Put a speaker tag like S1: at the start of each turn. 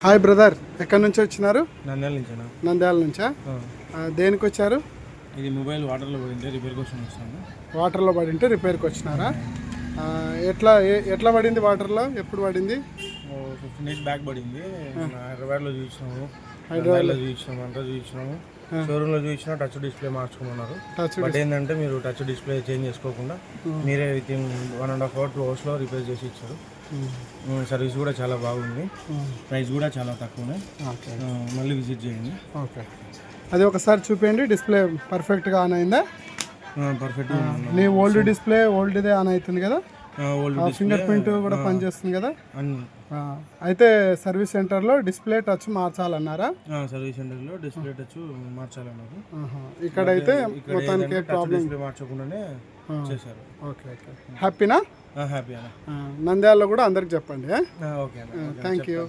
S1: Hi brother, ఎక్కడి నుంచి వచ్చినారు?
S2: నంద్యాల నుంచేనా?
S1: నంద్యాల నుంచా? దేనికి వచ్చారు?
S2: ఇది మొబైల్ వాటర్లో పడింటే రిపేర్ కోసం వస్తాను.
S1: వాటర్లో పడింటే రిపేర్కి వచ్చినారా? ఎట్లా పడింది వాటర్లో? ఎప్పుడు పడింది?
S2: 15 days బ్యాక్ పడింది. హైదరాబాద్లో చూసినాము, హైదరాబాద్లో చూసినాము, అంతా చూసినాము. షోరూంలో చూసినా టచ్ డిస్ప్లే మార్చుకోమన్నారు. బట్ ఏంటంటే మీరు టచ్ డిస్ప్లే చేంజ్ చేసుకోకుండా మీరే with in 1.5 hours 2 hours repair చేసి ఇచ్చారు. సర్వీస్ కూడా చాలా బాగుంది, ప్రైస్ కూడా చాలా తక్కువనే. మళ్ళీ విజిట్ చేయండి.
S1: ఓకే, అది ఒకసారి చూపించండి. డిస్ప్లే పర్ఫెక్ట్గా ఆన్ అయిందా?
S2: పర్ఫెక్ట్గా.
S1: నీ ఓల్డ్ డిస్ప్లే ఓల్డ్దే ఆన్ అవుతుంది కదా?
S2: ఓల్డ్
S1: ఫింగర్ ప్రింట్ కూడా పనిచేస్తుంది కదా?
S2: అన్ని.
S1: అయితే సర్వీస్ సెంటర్లో డిస్ప్లే టచ్ మార్చాలన్నారా?
S2: సర్వీస్ సెంటర్లో డిస్ప్లే టచ్ మార్చాలన్నారు.
S1: ఇక్కడైతే మొత్తానికి ప్రాబ్లం
S2: డిస్ప్లే మార్చకుండానే చేశారు.
S1: Okay okay, హ్యాపీనా?
S2: హ్యాపీ అన్న.
S1: నంద్యాలలో కూడా అందరికి చెప్పండి.
S2: Okay,
S1: thank you.